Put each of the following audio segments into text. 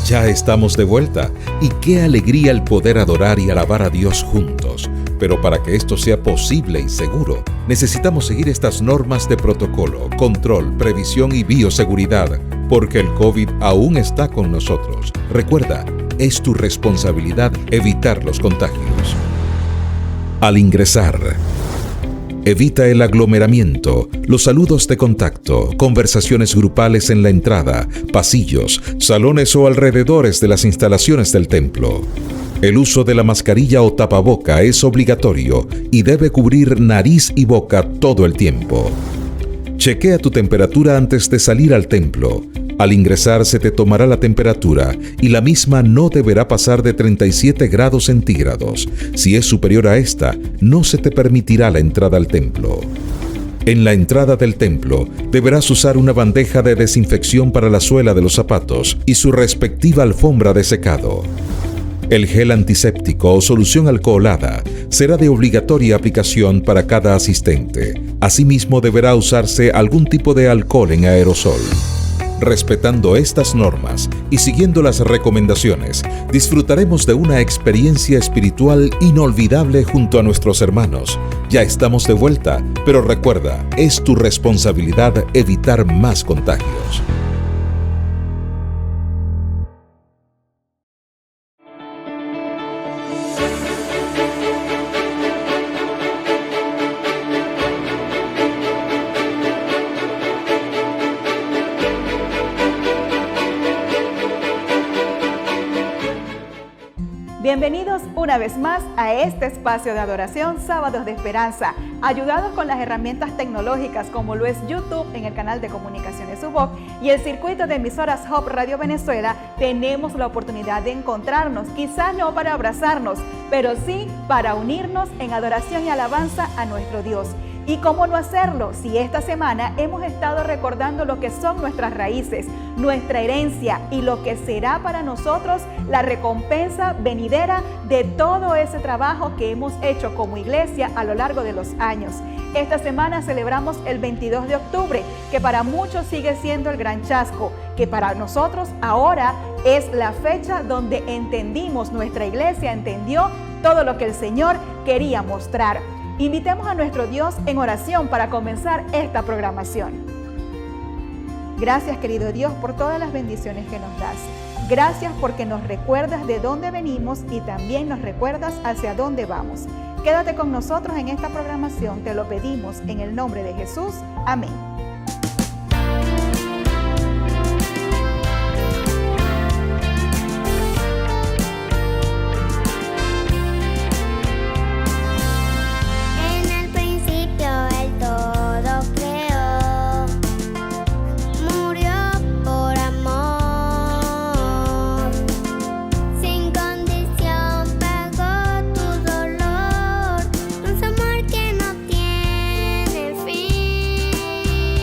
Ya estamos de vuelta y qué alegría el poder adorar y alabar a Dios juntos. Pero para que esto sea posible y seguro, necesitamos seguir estas normas de protocolo, control, previsión y bioseguridad, porque el COVID aún está con nosotros. Recuerda, es tu responsabilidad evitar los contagios. Al ingresar, evita el aglomeramiento, los saludos de contacto, conversaciones grupales en la entrada, pasillos, salones o alrededores de las instalaciones del templo. El uso de la mascarilla o tapaboca es obligatorio y debe cubrir nariz y boca todo el tiempo. Chequea tu temperatura antes de salir al templo. Al ingresar se te tomará la temperatura y la misma no deberá pasar de 37 grados centígrados. Si es superior a esta, no se te permitirá la entrada al templo. En la entrada del templo deberás usar una bandeja de desinfección para la suela de los zapatos y su respectiva alfombra de secado. El gel antiséptico o solución alcoholada será de obligatoria aplicación para cada asistente. Asimismo, deberá usarse algún tipo de alcohol en aerosol. Respetando estas normas y siguiendo las recomendaciones, disfrutaremos de una experiencia espiritual inolvidable junto a nuestros hermanos. Ya estamos de vuelta, pero recuerda, es tu responsabilidad evitar más contagios. Bienvenidos una vez más a este espacio de adoración Sábados de Esperanza. Ayudados con las herramientas tecnológicas como lo es YouTube en el canal de comunicaciones UBOC y el circuito de emisoras Hub Radio Venezuela, tenemos la oportunidad de encontrarnos, quizás no para abrazarnos, pero sí para unirnos en adoración y alabanza a nuestro Dios. ¿Y cómo no hacerlo si esta semana hemos estado recordando lo que son nuestras raíces, nuestra herencia y lo que será para nosotros la recompensa venidera de todo ese trabajo que hemos hecho como iglesia a lo largo de los años? Esta semana celebramos el 22 de octubre, que para muchos sigue siendo el gran chasco, que para nosotros ahora es la fecha donde entendimos, nuestra iglesia entendió todo lo que el Señor quería mostrar. Invitemos a nuestro Dios en oración para comenzar esta programación. Gracias, querido Dios, por todas las bendiciones que nos das. Gracias porque nos recuerdas de dónde venimos y también nos recuerdas hacia dónde vamos. Quédate con nosotros en esta programación, te lo pedimos en el nombre de Jesús. Amén. Amor que no tiene fin.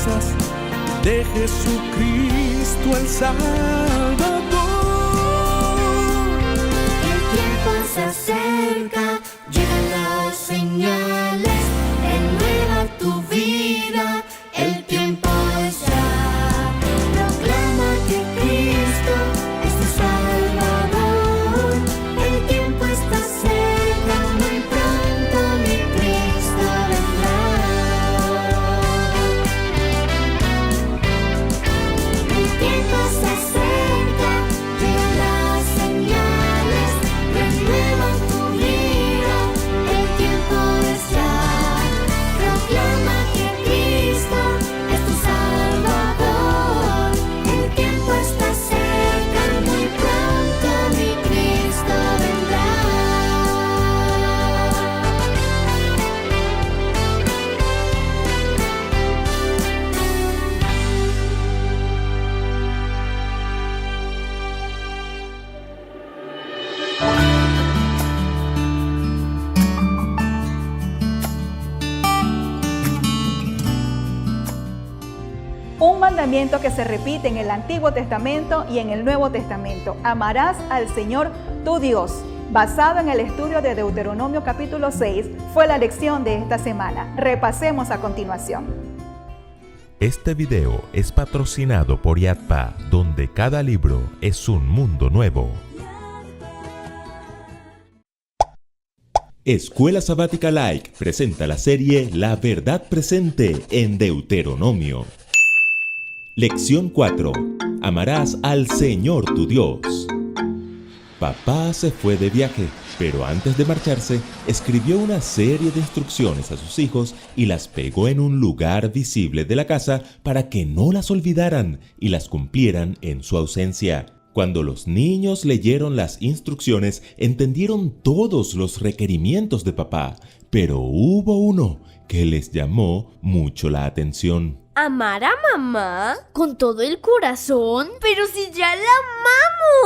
promesas de Jesucristo el Salvador. El tiempo se acerca, llegan las señales, renueva tu vida, el tiempo es ya. Proclama que Cristo es tu Salvador, el tiempo está cerca, muy pronto mi Cristo vendrá. El tiempo se acerca, llegan las señales, renueva tu vida, el tiempo es ya. Proclama que Cristo es tu Salvador, el tiempo está cerca, muy pronto mi Cristo vendrá. Un mandamiento que se repite en el Antiguo Testamento y en el Nuevo Testamento. Amarás al Señor tu Dios. Basado en el estudio de Deuteronomio capítulo 6, fue la lección de esta semana. Repasemos a continuación. Este video es patrocinado por Yadpa, donde cada libro es un mundo nuevo. Escuela Sabática Like presenta la serie La Verdad Presente en Deuteronomio. Lección 4. Amarás al Señor tu Dios. Papá se fue de viaje, pero antes de marcharse, escribió una serie de instrucciones a sus hijos y las pegó en un lugar visible de la casa para que no las olvidaran y las cumplieran en su ausencia. Cuando los niños leyeron las instrucciones, entendieron todos los requerimientos de papá, pero hubo uno que les llamó mucho la atención. ¿Amar a mamá? ¿Con todo el corazón? ¡Pero si ya la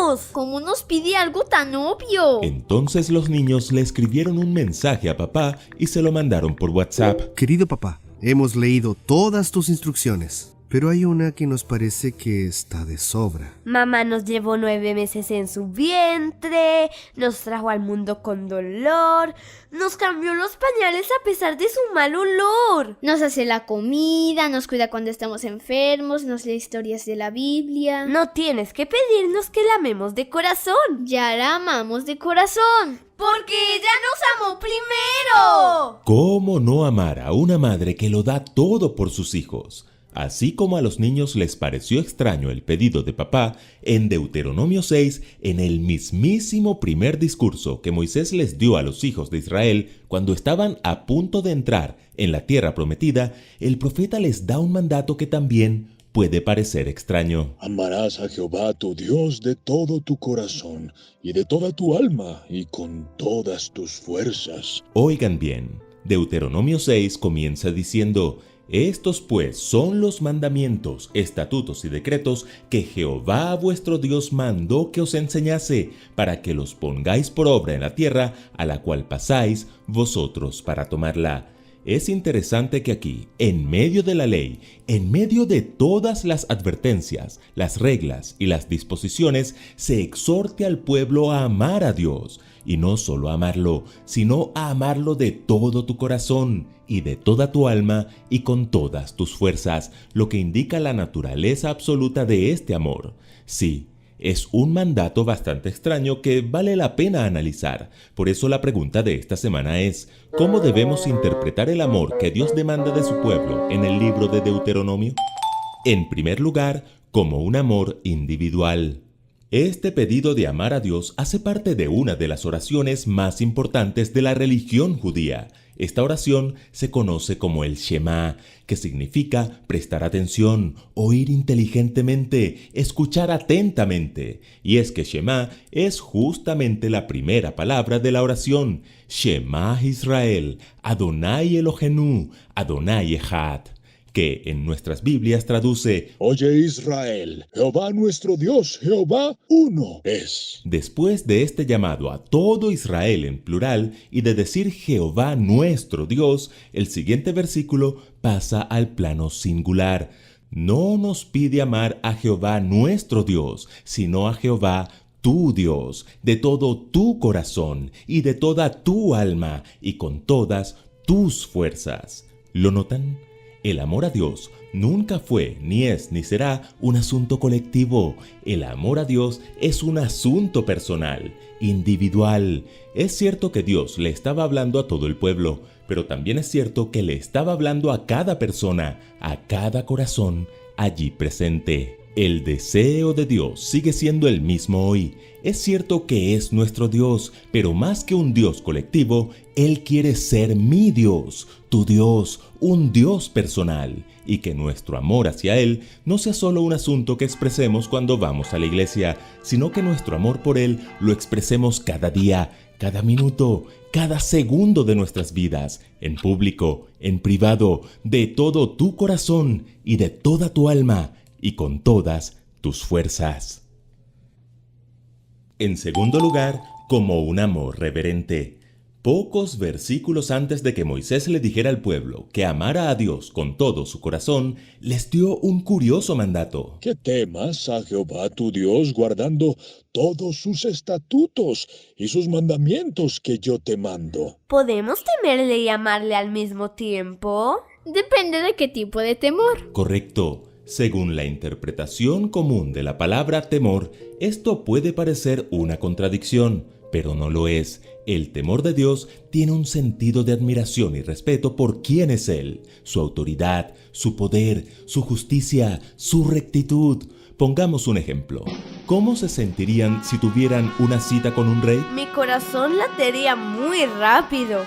amamos! ¿Cómo nos pide algo tan obvio? Entonces los niños le escribieron un mensaje a papá y se lo mandaron por WhatsApp. Querido papá, hemos leído todas tus instrucciones, pero hay una que nos parece que está de sobra. Mamá nos llevó 9 meses en su vientre, nos trajo al mundo con dolor, nos cambió los pañales a pesar de su mal olor. Nos hace la comida, nos cuida cuando estamos enfermos, nos lee historias de la Biblia. No tienes que pedirnos que la amemos de corazón. Ya la amamos de corazón. ¡Porque ella nos amó primero! ¿Cómo no amar a una madre que lo da todo por sus hijos? Así como a los niños les pareció extraño el pedido de papá, en Deuteronomio 6, en el mismísimo primer discurso que Moisés les dio a los hijos de Israel cuando estaban a punto de entrar en la tierra prometida, el profeta les da un mandato que también puede parecer extraño. Amarás a Jehová tu Dios de todo tu corazón y de toda tu alma y con todas tus fuerzas. Oigan bien, Deuteronomio 6 comienza diciendo: estos pues son los mandamientos, estatutos y decretos que Jehová vuestro Dios mandó que os enseñase, para que los pongáis por obra en la tierra a la cual pasáis vosotros para tomarla. Es interesante que aquí, en medio de la ley, en medio de todas las advertencias, las reglas y las disposiciones, se exhorte al pueblo a amar a Dios, y no solo a amarlo, sino a amarlo de todo tu corazón, y de toda tu alma, y con todas tus fuerzas, lo que indica la naturaleza absoluta de este amor. Sí, es un mandato bastante extraño que vale la pena analizar. Por eso la pregunta de esta semana es: ¿cómo debemos interpretar el amor que Dios demanda de su pueblo en el libro de Deuteronomio? En primer lugar, como un amor individual. Este pedido de amar a Dios hace parte de una de las oraciones más importantes de la religión judía. Esta oración se conoce como el Shema, que significa prestar atención, oír inteligentemente, escuchar atentamente. Y es que Shema es justamente la primera palabra de la oración. Shema Israel, Adonai Elohenu, Adonai Echad. que en nuestras Biblias traduce: Oye Israel, Jehová nuestro Dios, Jehová uno es. Después de este llamado a todo Israel en plural y de decir Jehová nuestro Dios, el siguiente versículo pasa al plano singular. No nos pide amar a Jehová nuestro Dios, sino a Jehová tu Dios, de todo tu corazón y de toda tu alma y con todas tus fuerzas. ¿Lo notan? El amor a Dios nunca fue, ni es, ni será un asunto colectivo. El amor a Dios es un asunto personal, individual. Es cierto que Dios le estaba hablando a todo el pueblo, pero también es cierto que le estaba hablando a cada persona, a cada corazón allí presente. El deseo de Dios sigue siendo el mismo hoy. Es cierto que es nuestro Dios, pero más que un Dios colectivo, Él quiere ser mi Dios, tu Dios, un Dios personal, y que nuestro amor hacia Él no sea solo un asunto que expresemos cuando vamos a la iglesia, sino que nuestro amor por Él lo expresemos cada día, cada minuto, cada segundo de nuestras vidas, en público, en privado, de todo tu corazón y de toda tu alma, y con todas tus fuerzas. En segundo lugar, como un amor reverente. Pocos versículos antes de que Moisés le dijera al pueblo que amara a Dios con todo su corazón, les dio un curioso mandato. Que temas a Jehová tu Dios guardando todos sus estatutos y sus mandamientos que yo te mando. ¿Podemos temerle y amarle al mismo tiempo? Depende de qué tipo de temor. Correcto. Según la interpretación común de la palabra temor, esto puede parecer una contradicción, pero no lo es. El temor de Dios tiene un sentido de admiración y respeto por quién es Él, su autoridad, su poder, su justicia, su rectitud. Pongamos un ejemplo. ¿Cómo se sentirían si tuvieran una cita con un rey? Mi corazón latería muy rápido.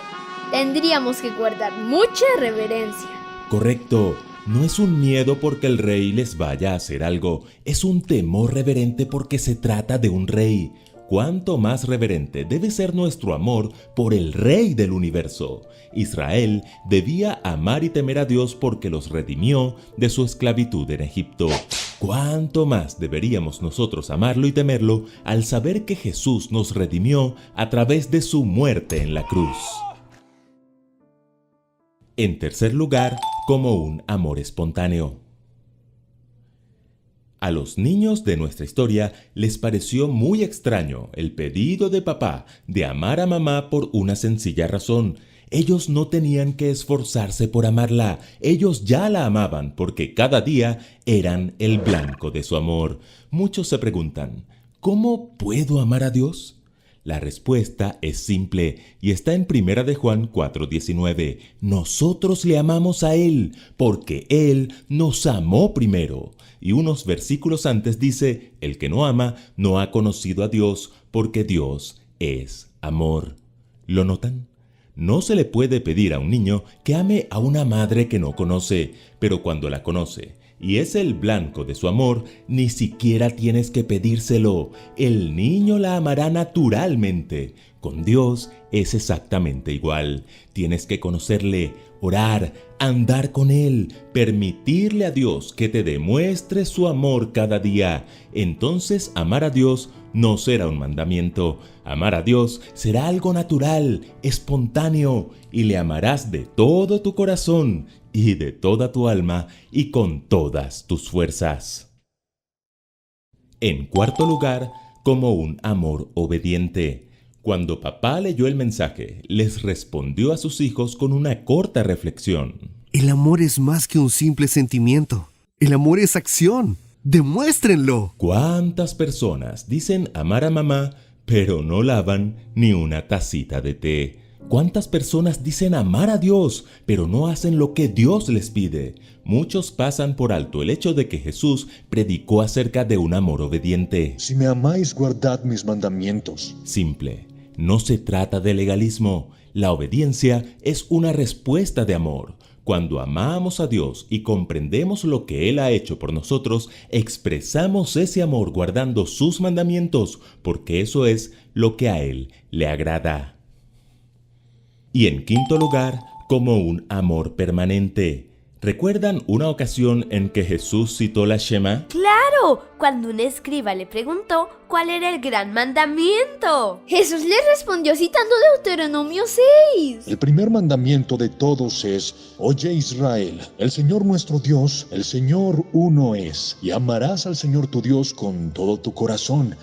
Tendríamos que guardar mucha reverencia. Correcto. No es un miedo porque el rey les vaya a hacer algo, es un temor reverente porque se trata de un rey. ¿Cuánto más reverente debe ser nuestro amor por el Rey del universo? Israel debía amar y temer a Dios porque los redimió de su esclavitud en Egipto. ¿Cuánto más deberíamos nosotros amarlo y temerlo al saber que Jesús nos redimió a través de su muerte en la cruz? En tercer lugar, como un amor espontáneo. A los niños de nuestra historia les pareció muy extraño el pedido de papá de amar a mamá por una sencilla razón. Ellos no tenían que esforzarse por amarla, ellos ya la amaban porque cada día eran el blanco de su amor. Muchos se preguntan, ¿cómo puedo amar a Dios? La respuesta es simple y está en 1 de Juan 4:19. Nosotros le amamos a Él porque Él nos amó primero. Y unos versículos antes dice, el que no ama no ha conocido a Dios porque Dios es amor. ¿Lo notan? No se le puede pedir a un niño que ame a una madre que no conoce, pero cuando la conoce y es el blanco de su amor, ni siquiera tienes que pedírselo. El niño la amará naturalmente. Con Dios es exactamente igual. Tienes que conocerle, orar, andar con Él, permitirle a Dios que te demuestre su amor cada día. Entonces amar a Dios no será un mandamiento. Amar a Dios será algo natural, espontáneo, y le amarás de todo tu corazón y de toda tu alma y con todas tus fuerzas. En cuarto lugar, como un amor obediente. Cuando papá leyó el mensaje, les respondió a sus hijos con una corta reflexión. El amor es más que un simple sentimiento. El amor es acción. ¡Demuéstrenlo! ¿Cuántas personas dicen amar a mamá, pero no lavan ni una tacita de té? ¿Cuántas personas dicen amar a Dios, pero no hacen lo que Dios les pide? Muchos pasan por alto el hecho de que Jesús predicó acerca de un amor obediente. Si me amáis, guardad mis mandamientos. Simple. No se trata de legalismo. La obediencia es una respuesta de amor. Cuando amamos a Dios y comprendemos lo que Él ha hecho por nosotros, expresamos ese amor guardando sus mandamientos, porque eso es lo que a Él le agrada. Y en quinto lugar, como un amor permanente. ¿Recuerdan una ocasión en que Jesús citó la Shema? ¡Claro! Cuando un escriba le preguntó cuál era el gran mandamiento. Jesús le respondió citando Deuteronomio 6. El primer mandamiento de todos es: Oye Israel, el Señor nuestro Dios, el Señor uno es, y amarás al Señor tu Dios con todo tu corazón,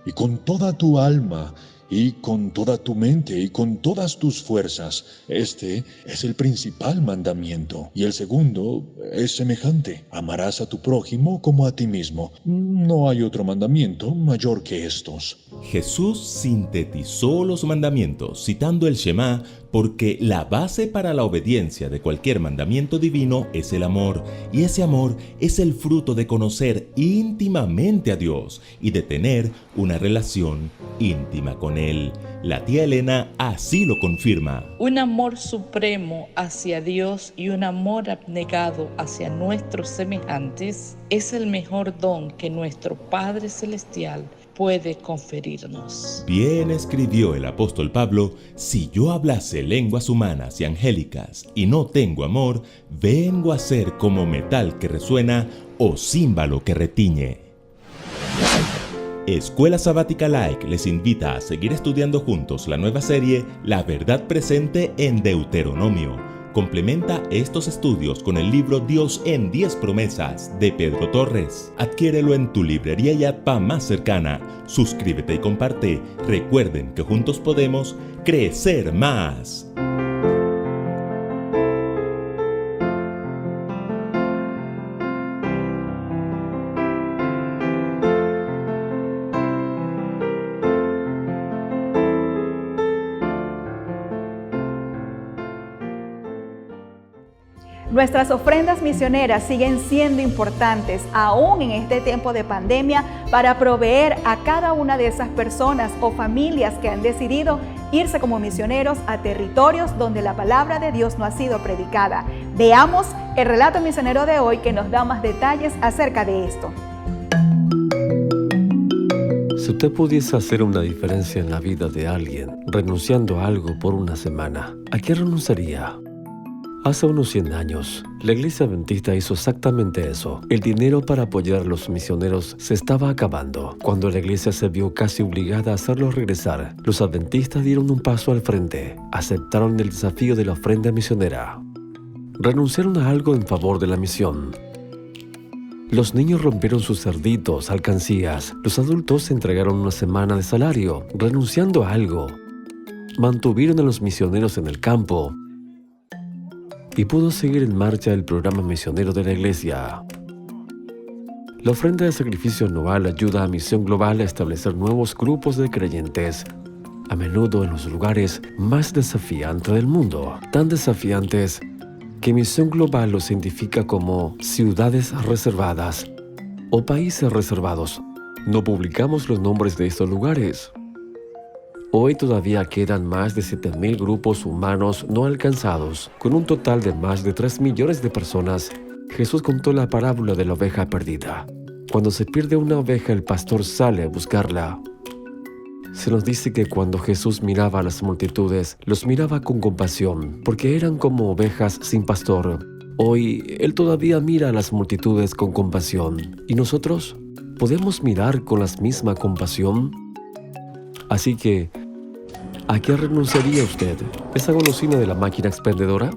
y con toda tu alma, y con toda tu mente, y con todas tus fuerzas. Este es el principal mandamiento. Y el segundo es semejante: amarás a tu prójimo como a ti mismo. No hay otro mandamiento mayor que estos. Jesús sintetizó los mandamientos citando el Shema porque la base para la obediencia de cualquier mandamiento divino es el amor, y ese amor es el fruto de conocer íntimamente a Dios y de tener una relación íntima con Él. La tía Elena así lo confirma. Un amor supremo hacia Dios y un amor abnegado hacia nuestros semejantes es el mejor don que nuestro Padre Celestial puede conferirnos. Bien escribió el apóstol Pablo: si yo hablase lenguas humanas y angélicas y no tengo amor, vengo a ser como metal que resuena o címbalo que retiñe. Escuela Sabática Like les invita a seguir estudiando juntos la nueva serie La Verdad Presente en Deuteronomio. Complementa estos estudios con el libro Dios en 10 Promesas de Pedro Torres. Adquiérelo en tu librería Yatpa más cercana. Suscríbete y comparte. Recuerden que juntos podemos crecer más. Nuestras ofrendas misioneras siguen siendo importantes aún en este tiempo de pandemia para proveer a cada una de esas personas o familias que han decidido irse como misioneros a territorios donde la palabra de Dios no ha sido predicada. Veamos el relato misionero de hoy que nos da más detalles acerca de esto. Si usted pudiese hacer una diferencia en la vida de alguien renunciando a algo por una semana, ¿a qué renunciaría? Hace unos 100 años, la Iglesia Adventista hizo exactamente eso. El dinero para apoyar a los misioneros se estaba acabando. Cuando la Iglesia se vio casi obligada a hacerlos regresar, los adventistas dieron un paso al frente. Aceptaron el desafío de la ofrenda misionera. Renunciaron a algo en favor de la misión. Los niños rompieron sus cerditos, alcancías. Los adultos entregaron una semana de salario, renunciando a algo. Mantuvieron a los misioneros en el campo y pudo seguir en marcha el programa misionero de la Iglesia. La ofrenda de sacrificio anual ayuda a Misión Global a establecer nuevos grupos de creyentes, a menudo en los lugares más desafiantes del mundo, tan desafiantes que Misión Global los identifica como ciudades reservadas o países reservados. No publicamos los nombres de estos lugares. Hoy todavía quedan más de 7,000 grupos humanos no alcanzados. Con un total de más de 3 millones de personas, Jesús contó la parábola de la oveja perdida. Cuando se pierde una oveja, el pastor sale a buscarla. Se nos dice que cuando Jesús miraba a las multitudes, los miraba con compasión, porque eran como ovejas sin pastor. Hoy, Él todavía mira a las multitudes con compasión. ¿Y nosotros? ¿Podemos mirar con la misma compasión? Así que, ¿a qué renunciaría usted? ¿Esa golosina de la máquina expendedora?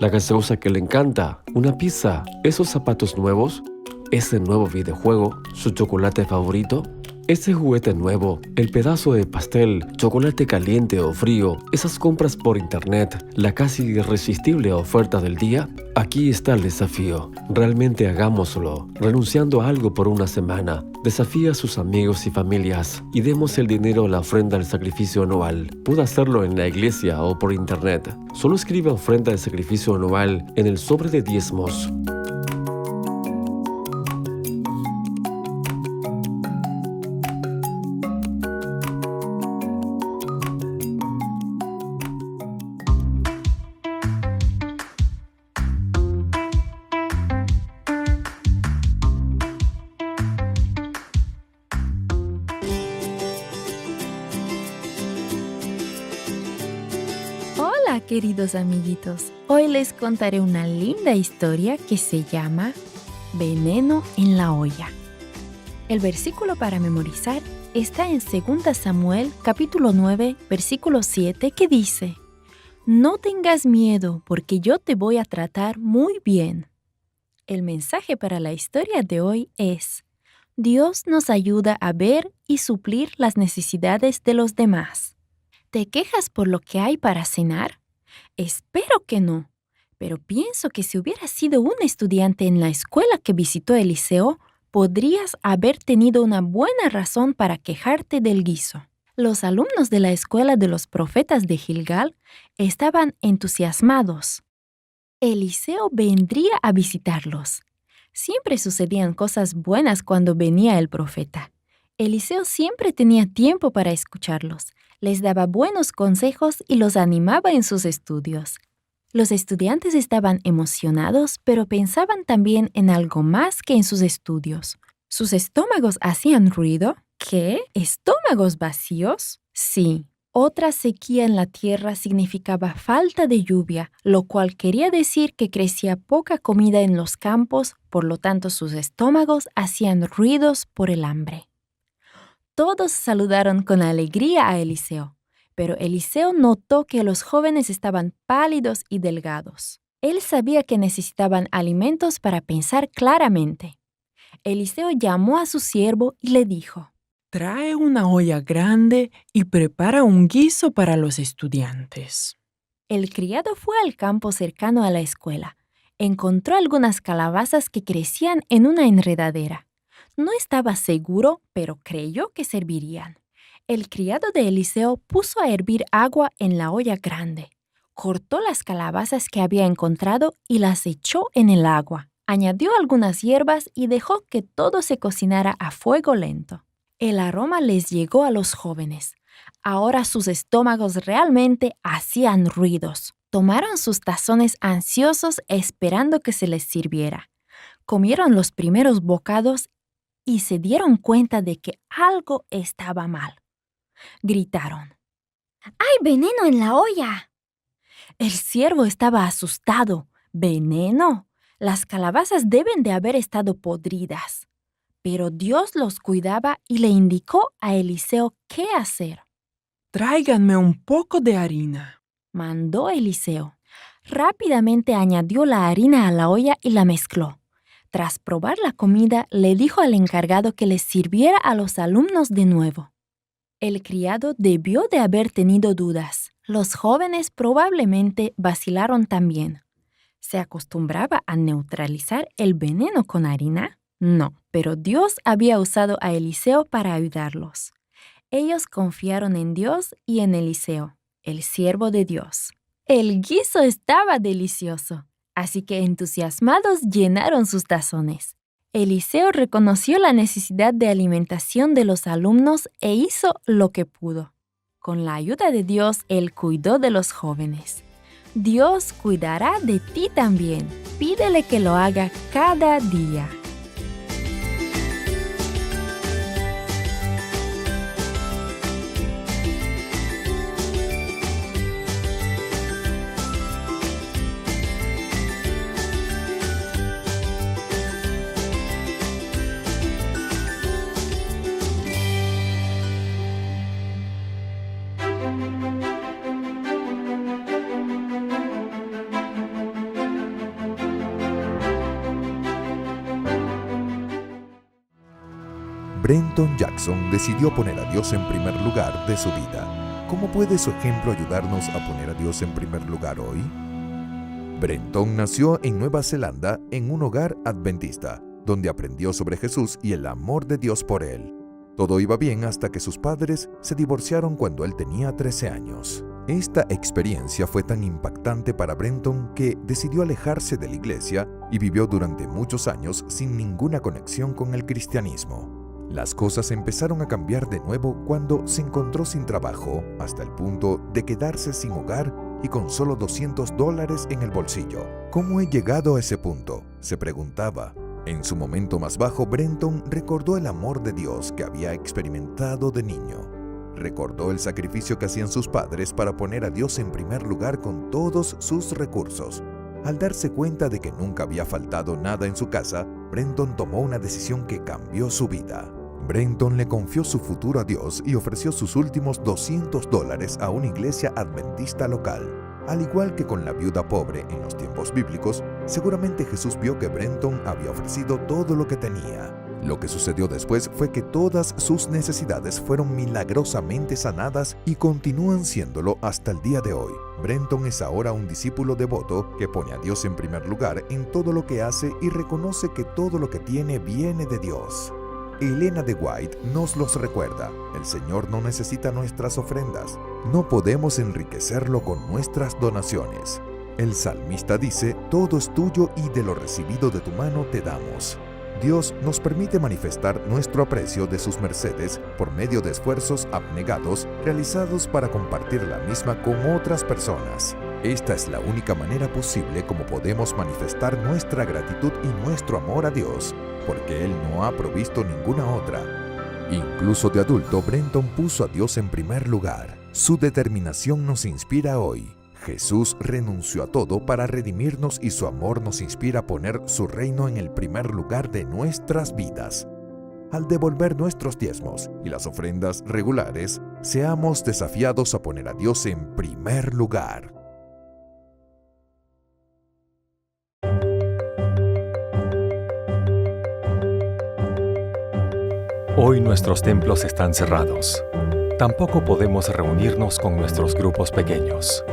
¿La gaseosa que le encanta? ¿Una pizza? ¿Esos zapatos nuevos? ¿Ese nuevo videojuego? ¿Su chocolate favorito? ¿Ese juguete nuevo? ¿El pedazo de pastel? ¿Chocolate caliente o frío? ¿Esas compras por internet? ¿La casi irresistible oferta del día? Aquí está el desafío. Realmente hagámoslo, renunciando a algo por una semana. Desafía a sus amigos y familias y demos el dinero a la ofrenda del sacrificio anual. Puede hacerlo en la iglesia o por internet. Solo escribe ofrenda de sacrificio anual en el sobre de diezmos. queridos amiguitos. Hoy les contaré una linda historia que se llama Veneno en la olla. El versículo para memorizar está en 2 Samuel, capítulo 9, versículo 7, que dice: No tengas miedo, porque yo te voy a tratar muy bien. El mensaje para la historia de hoy es: Dios nos ayuda a ver y suplir las necesidades de los demás. ¿Te quejas por lo que hay para cenar? Espero que no, pero pienso que si hubieras sido un estudiante en la escuela que visitó Eliseo, podrías haber tenido una buena razón para quejarte del guiso. Los alumnos de la escuela de los profetas de Gilgal estaban entusiasmados. Eliseo vendría a visitarlos. Siempre sucedían cosas buenas cuando venía el profeta. Eliseo siempre tenía tiempo para escucharlos, les daba buenos consejos y los animaba en sus estudios. Los estudiantes estaban emocionados, pero pensaban también en algo más que en sus estudios. ¿Sus estómagos hacían ruido? ¿Qué? ¿Estómagos vacíos? Sí. Otra sequía en la tierra significaba falta de lluvia, lo cual quería decir que crecía poca comida en los campos, por lo tanto sus estómagos hacían ruidos por el hambre. Todos saludaron con alegría a Eliseo, pero Eliseo notó que los jóvenes estaban pálidos y delgados. Él sabía que necesitaban alimentos para pensar claramente. Eliseo llamó a su siervo y le dijo: Trae una olla grande y prepara un guiso para los estudiantes. El criado fue al campo cercano a la escuela. Encontró algunas calabazas que crecían en una enredadera. No estaba seguro, pero creyó que servirían. El criado de Eliseo puso a hervir agua en la olla grande. Cortó las calabazas que había encontrado y las echó en el agua. Añadió algunas hierbas y dejó que todo se cocinara a fuego lento. El aroma les llegó a los jóvenes. Ahora sus estómagos realmente hacían ruidos. Tomaron sus tazones ansiosos esperando que se les sirviera. Comieron los primeros bocados y se dieron cuenta de que algo estaba mal. Gritaron: ¡Hay veneno en la olla! El siervo estaba asustado. ¿Veneno? Las calabazas deben de haber estado podridas. Pero Dios los cuidaba y le indicó a Eliseo qué hacer. Tráiganme un poco de harina, mandó Eliseo. Rápidamente añadió la harina a la olla y la mezcló. Tras probar la comida, le dijo al encargado que les sirviera a los alumnos de nuevo. El criado debió de haber tenido dudas. Los jóvenes probablemente vacilaron también. ¿Se acostumbraba a neutralizar el veneno con harina? No, pero Dios había usado a Eliseo para ayudarlos. Ellos confiaron en Dios y en Eliseo, el siervo de Dios. El guiso estaba delicioso. Así que entusiasmados llenaron sus tazones. Eliseo reconoció la necesidad de alimentación de los alumnos e hizo lo que pudo. Con la ayuda de Dios, él cuidó de los jóvenes. Dios cuidará de ti también. Pídele que lo haga cada día. Brenton Jackson decidió poner a Dios en primer lugar de su vida. ¿Cómo puede su ejemplo ayudarnos a poner a Dios en primer lugar hoy? Brenton nació en Nueva Zelanda en un hogar adventista, donde aprendió sobre Jesús y el amor de Dios por él. Todo iba bien hasta que sus padres se divorciaron cuando él tenía 13 años. Esta experiencia fue tan impactante para Brenton que decidió alejarse de la iglesia y vivió durante muchos años sin ninguna conexión con el cristianismo. Las cosas empezaron a cambiar de nuevo cuando se encontró sin trabajo, hasta el punto de quedarse sin hogar y con solo $200 en el bolsillo. ¿Cómo he llegado a ese punto?, se preguntaba. En su momento más bajo, Brenton recordó el amor de Dios que había experimentado de niño. Recordó el sacrificio que hacían sus padres para poner a Dios en primer lugar con todos sus recursos. Al darse cuenta de que nunca había faltado nada en su casa, Brenton tomó una decisión que cambió su vida. Brenton le confió su futuro a Dios y ofreció sus últimos $200 a una iglesia adventista local. Al igual que con la viuda pobre en los tiempos bíblicos, seguramente Jesús vio que Brenton había ofrecido todo lo que tenía. Lo que sucedió después fue que todas sus necesidades fueron milagrosamente sanadas y continúan siéndolo hasta el día de hoy. Brenton es ahora un discípulo devoto que pone a Dios en primer lugar en todo lo que hace y reconoce que todo lo que tiene viene de Dios. Elena de White nos los recuerda: el Señor no necesita nuestras ofrendas, no podemos enriquecerlo con nuestras donaciones. El salmista dice: todo es tuyo y de lo recibido de tu mano te damos. Dios nos permite manifestar nuestro aprecio de sus mercedes por medio de esfuerzos abnegados realizados para compartir la misma con otras personas. Esta es la única manera posible como podemos manifestar nuestra gratitud y nuestro amor a Dios, porque Él no ha provisto ninguna otra. Incluso de adulto, Brenton puso a Dios en primer lugar. Su determinación nos inspira hoy. Jesús renunció a todo para redimirnos y su amor nos inspira a poner su reino en el primer lugar de nuestras vidas. Al devolver nuestros diezmos y las ofrendas regulares, seamos desafiados a poner a Dios en primer lugar. Hoy nuestros templos están cerrados. Tampoco podemos reunirnos con nuestros grupos pequeños.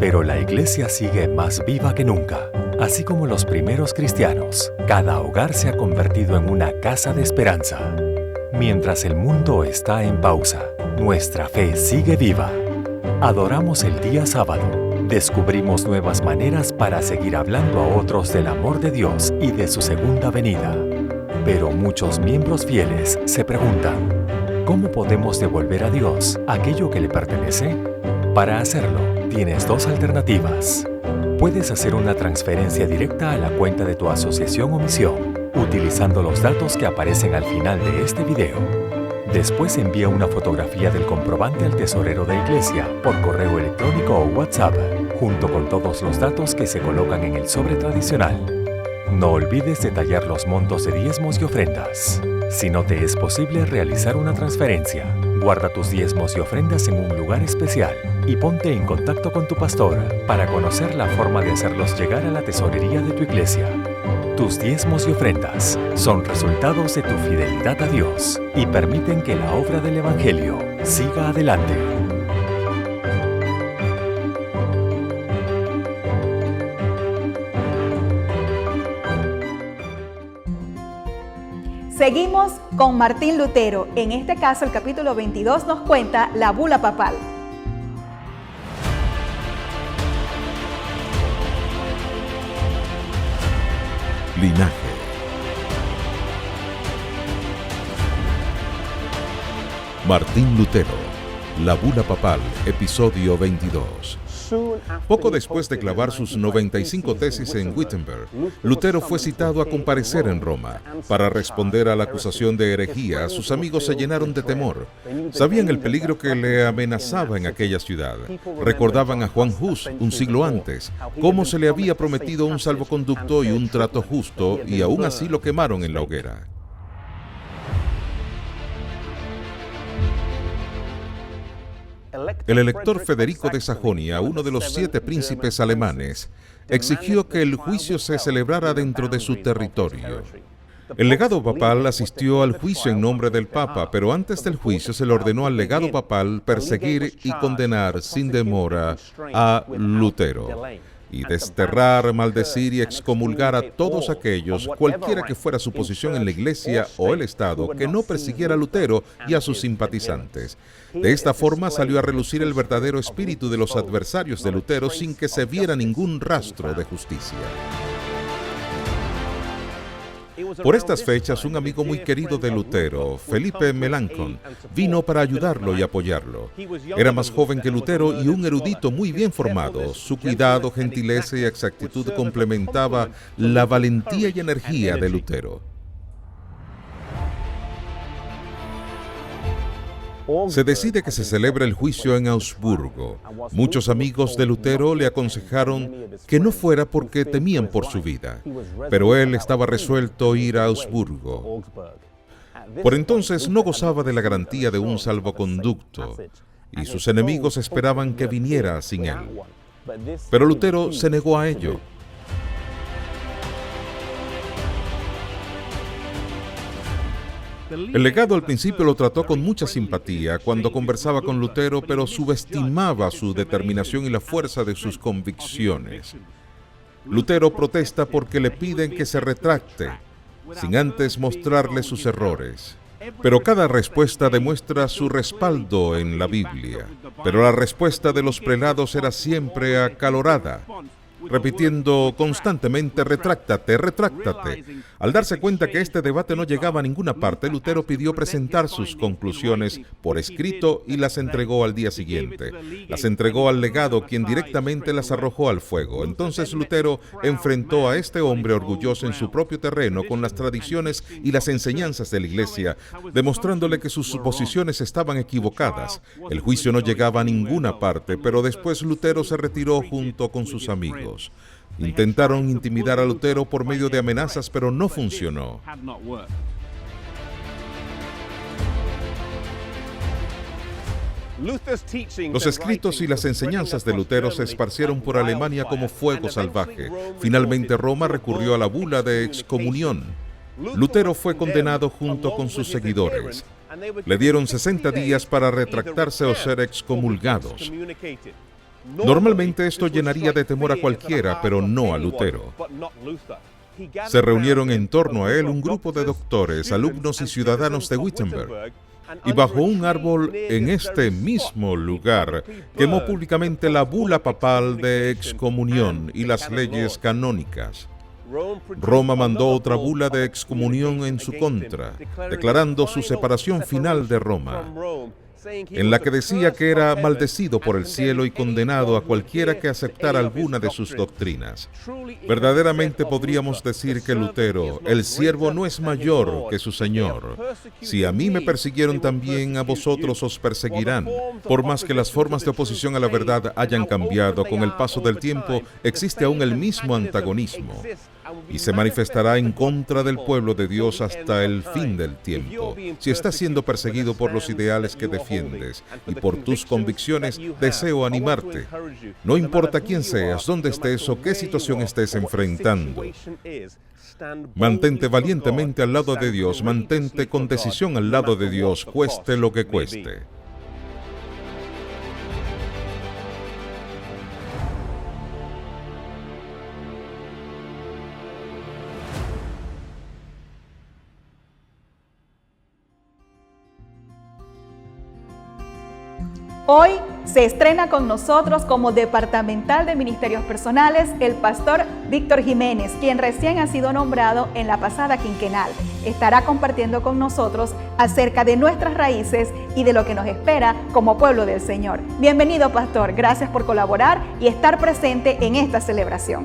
Pero la iglesia sigue más viva que nunca. Así como los primeros cristianos, cada hogar se ha convertido en una casa de esperanza. Mientras el mundo está en pausa, nuestra fe sigue viva. Adoramos el día sábado. Descubrimos nuevas maneras para seguir hablando a otros del amor de Dios y de su segunda venida. Pero muchos miembros fieles se preguntan: ¿cómo podemos devolver a Dios aquello que le pertenece? Para hacerlo, tienes dos alternativas. Puedes hacer una transferencia directa a la cuenta de tu asociación o misión, utilizando los datos que aparecen al final de este video. Después envía una fotografía del comprobante al tesorero de iglesia por correo electrónico o WhatsApp, junto con todos los datos que se colocan en el sobre tradicional. No olvides detallar los montos de diezmos y ofrendas. Si no te es posible realizar una transferencia, guarda tus diezmos y ofrendas en un lugar especial y ponte en contacto con tu pastor para conocer la forma de hacerlos llegar a la tesorería de tu iglesia. Tus diezmos y ofrendas son resultados de tu fidelidad a Dios y permiten que la obra del Evangelio siga adelante. Seguimos con Martín Lutero. En este caso, el capítulo 22 nos cuenta la bula papal. Linaje. Martín Lutero, la bula papal, episodio 22. Poco después de clavar sus 95 tesis en Wittenberg, Lutero fue citado a comparecer en Roma. Para responder a la acusación de herejía, sus amigos se llenaron de temor. Sabían el peligro que le amenazaba en aquella ciudad. Recordaban a Juan Hus un siglo antes, cómo se le había prometido un salvoconducto y un trato justo, y aún así lo quemaron en la hoguera. El elector Federico de Sajonia, uno de los 7 príncipes alemanes, exigió que el juicio se celebrara dentro de su territorio. El legado papal asistió al juicio en nombre del Papa, pero antes del juicio se le ordenó al legado papal perseguir y condenar sin demora a Lutero, y desterrar, maldecir y excomulgar a todos aquellos, cualquiera que fuera su posición en la Iglesia o el Estado, que no persiguiera a Lutero y a sus simpatizantes. De esta forma salió a relucir el verdadero espíritu de los adversarios de Lutero sin que se viera ningún rastro de justicia. Por estas fechas, un amigo muy querido de Lutero, Felipe Melanchthon, vino para ayudarlo y apoyarlo. Era más joven que Lutero y un erudito muy bien formado. Su cuidado, gentileza y exactitud complementaba la valentía y energía de Lutero. Se decide que se celebre el juicio en Augsburgo. Muchos amigos de Lutero le aconsejaron que no fuera porque temían por su vida, pero él estaba resuelto a ir a Augsburgo. Por entonces no gozaba de la garantía de un salvoconducto, y sus enemigos esperaban que viniera sin él. Pero Lutero se negó a ello. El legado al principio lo trató con mucha simpatía cuando conversaba con Lutero, pero subestimaba su determinación y la fuerza de sus convicciones. Lutero protesta porque le piden que se retracte, sin antes mostrarle sus errores. Pero cada respuesta demuestra su respaldo en la Biblia. Pero la respuesta de los prelados era siempre acalorada, repitiendo constantemente: retráctate, retráctate. Al darse cuenta que este debate no llegaba a ninguna parte, Lutero pidió presentar sus conclusiones por escrito y las entregó al día siguiente. Las entregó al legado, quien directamente las arrojó al fuego. Entonces Lutero enfrentó a este hombre orgulloso en su propio terreno con las tradiciones y las enseñanzas de la Iglesia, demostrándole que sus suposiciones estaban equivocadas. El juicio no llegaba a ninguna parte, pero después Lutero se retiró junto con sus amigos. Intentaron intimidar a Lutero por medio de amenazas, pero no funcionó. Los escritos y las enseñanzas de Lutero se esparcieron por Alemania como fuego salvaje. Finalmente Roma recurrió a la bula de excomunión. Lutero fue condenado junto con sus seguidores. Le dieron 60 días para retractarse o ser excomulgados. Normalmente esto llenaría de temor a cualquiera, pero no a Lutero. Se reunieron en torno a él un grupo de doctores, alumnos y ciudadanos de Wittenberg, y bajo un árbol en este mismo lugar quemó públicamente la bula papal de excomunión y las leyes canónicas. Roma mandó otra bula de excomunión en su contra, declarando su separación final de Roma, en la que decía que era maldecido por el cielo y condenado a cualquiera que aceptara alguna de sus doctrinas. Verdaderamente podríamos decir que Lutero, el siervo, no es mayor que su Señor. Si a mí me persiguieron, también a vosotros os perseguirán. Por más que las formas de oposición a la verdad hayan cambiado, con el paso del tiempo existe aún el mismo antagonismo, y se manifestará en contra del pueblo de Dios hasta el fin del tiempo. Si estás siendo perseguido por los ideales que defiendes y por tus convicciones, deseo animarte. No importa quién seas, dónde estés o qué situación estés enfrentando. Mantente valientemente al lado de Dios, mantente con decisión al lado de Dios, cueste lo que cueste. Hoy se estrena con nosotros como departamental de ministerios personales el pastor Víctor Jiménez, quien recién ha sido nombrado en la pasada quinquenal. Estará compartiendo con nosotros acerca de nuestras raíces y de lo que nos espera como pueblo del Señor. Bienvenido, pastor. Gracias por colaborar y estar presente en esta celebración.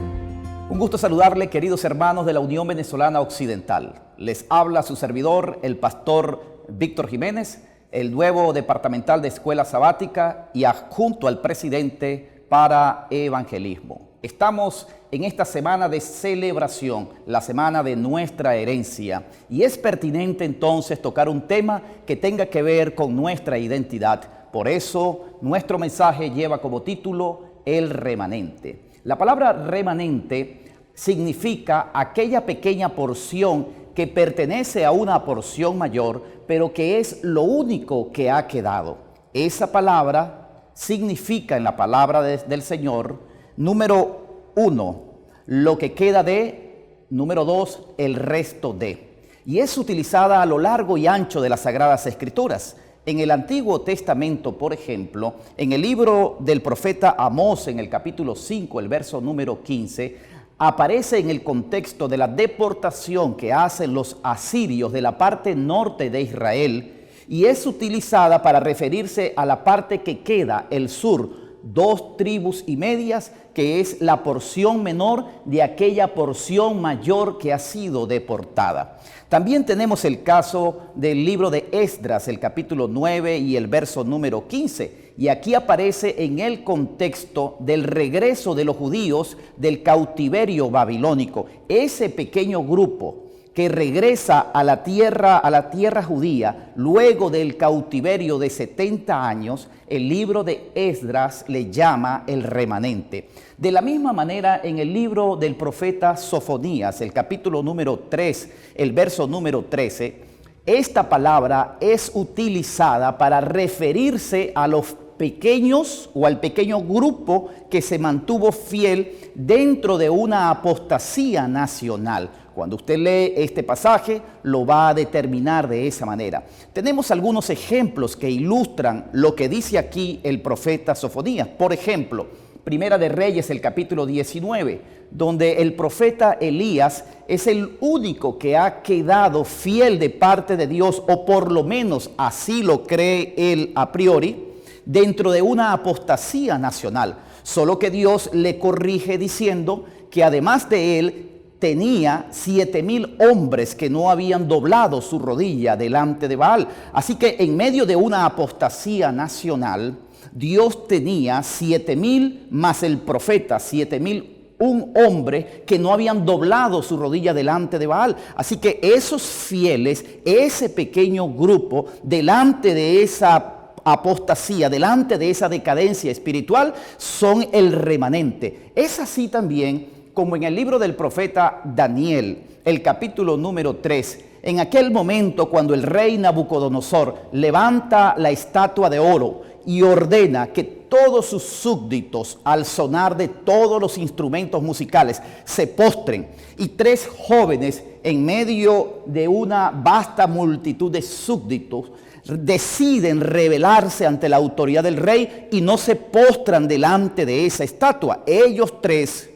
Un gusto saludarle, queridos hermanos de la Unión Venezolana Occidental. Les habla su servidor, el pastor Víctor Jiménez, el nuevo departamental de Escuela Sabática y adjunto al presidente para evangelismo. Estamos en esta semana de celebración, la semana de nuestra herencia, y es pertinente entonces tocar un tema que tenga que ver con nuestra identidad. Por eso nuestro mensaje lleva como título El remanente. La palabra remanente significa aquella pequeña porción que pertenece a una porción mayor, pero que es lo único que ha quedado. Esa palabra significa en la palabra del Señor, número 1, lo que queda de, número 2, el resto de. Y es utilizada a lo largo y ancho de las Sagradas Escrituras. En el Antiguo Testamento, por ejemplo, en el libro del profeta Amós, en el capítulo 5, el verso número 15, aparece en el contexto de la deportación que hacen los asirios de la parte norte de Israel, y es utilizada para referirse a la parte que queda, el sur, 2 tribus y medias, que es la porción menor de aquella porción mayor que ha sido deportada. También tenemos el caso del libro de Esdras, el capítulo 9 y el verso número 15. Y aquí aparece en el contexto del regreso de los judíos del cautiverio babilónico. Ese pequeño grupo que regresa a la tierra judía luego del cautiverio de 70 años, el libro de Esdras le llama el remanente. De la misma manera, en el libro del profeta Sofonías, el capítulo número 3, el verso número 13, esta palabra es utilizada para referirse a los pequeños o al pequeño grupo que se mantuvo fiel dentro de una apostasía nacional. Cuando usted lee este pasaje, lo va a determinar de esa manera. Tenemos algunos ejemplos que ilustran lo que dice aquí el profeta Sofonías. Por ejemplo, Primera de Reyes, el capítulo 19, donde el profeta Elías es el único que ha quedado fiel de parte de Dios, o por lo menos así lo cree él a priori, dentro de una apostasía nacional. Solo que Dios le corrige diciendo que además de él, tenía 7,000 hombres que no habían doblado su rodilla delante de Baal. Así que en medio de una apostasía nacional, Dios tenía 7,000 más el profeta, 7,001 hombres que no habían doblado su rodilla delante de Baal. Así que esos fieles, ese pequeño grupo, delante de esa apostasía, delante de esa decadencia espiritual, son el remanente. Es así también como en el libro del profeta Daniel, el capítulo número 3, en aquel momento cuando el rey Nabucodonosor levanta la estatua de oro y ordena que todos sus súbditos, al sonar de todos los instrumentos musicales, se postren, y 3 jóvenes en medio de una vasta multitud de súbditos deciden rebelarse ante la autoridad del rey y no se postran delante de esa estatua. Ellos 3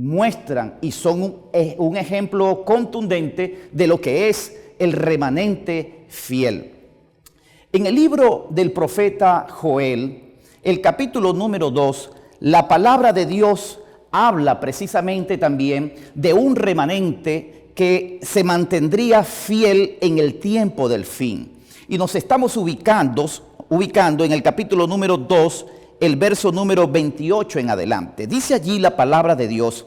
muestran y son un ejemplo contundente de lo que es el remanente fiel. En el libro del profeta Joel, el capítulo número 2, la palabra de Dios habla precisamente también de un remanente que se mantendría fiel en el tiempo del fin. Y nos estamos ubicando en el capítulo número 2, el verso número 28 en adelante. Dice allí la palabra de Dios: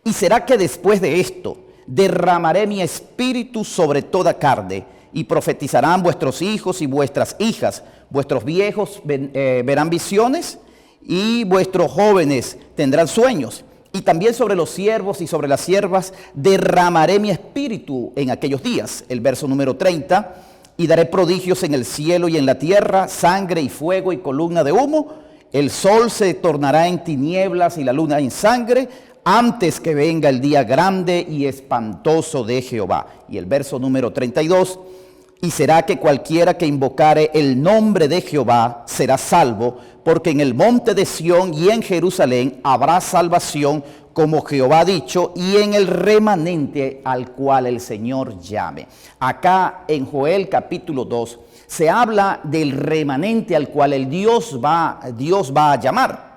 y será que después de esto derramaré mi espíritu sobre toda carne, y profetizarán vuestros hijos y vuestras hijas, vuestros viejos verán visiones, y vuestros jóvenes tendrán sueños. Y también sobre los siervos y sobre las siervas derramaré mi espíritu en aquellos días. El verso número 30, y daré prodigios en el cielo y en la tierra, sangre y fuego y columna de humo. El sol se tornará en tinieblas y la luna en sangre, antes que venga el día grande y espantoso de Jehová. Y el verso número 32, y será que cualquiera que invocare el nombre de Jehová será salvo, porque en el monte de Sión y en Jerusalén habrá salvación, como Jehová ha dicho, y en el remanente al cual el Señor llame. Acá en Joel capítulo 2 se habla del remanente al cual Dios va a llamar.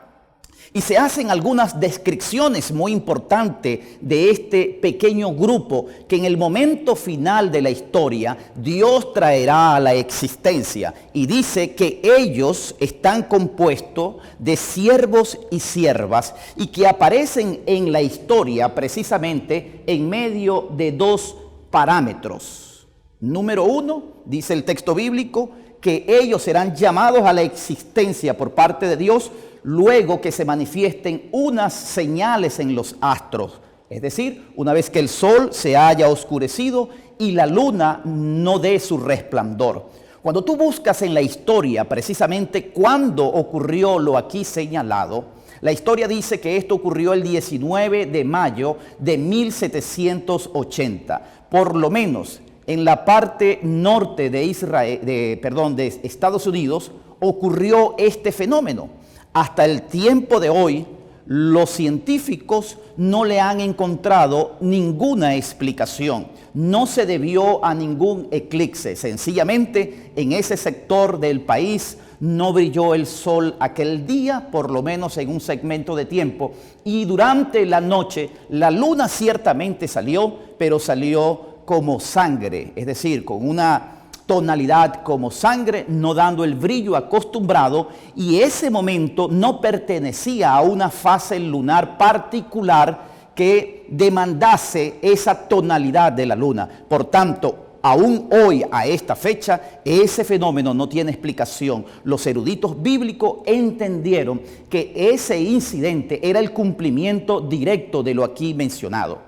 Y se hacen algunas descripciones muy importantes de este pequeño grupo que en el momento final de la historia Dios traerá a la existencia. Y dice que ellos están compuestos de siervos y siervas y que aparecen en la historia precisamente en medio de 2 parámetros. Número 1, dice el texto bíblico, que ellos serán llamados a la existencia por parte de Dios luego que se manifiesten unas señales en los astros. Es decir, una vez que el sol se haya oscurecido y la luna no dé su resplandor. Cuando tú buscas en la historia precisamente cuándo ocurrió lo aquí señalado, la historia dice que esto ocurrió el 19 de mayo de 1780. Por lo menos en la parte norte de de Estados Unidos ocurrió este fenómeno. Hasta el tiempo de hoy, los científicos no le han encontrado ninguna explicación. No se debió a ningún eclipse. Sencillamente, en ese sector del país no brilló el sol aquel día, por lo menos en un segmento de tiempo. Y durante la noche la luna ciertamente salió, pero salió como sangre, es decir, con una tonalidad como sangre, no dando el brillo acostumbrado, y ese momento no pertenecía a una fase lunar particular que demandase esa tonalidad de la luna. Por tanto, aún hoy, a esta fecha, ese fenómeno no tiene explicación. Los eruditos bíblicos entendieron que ese incidente era el cumplimiento directo de lo aquí mencionado.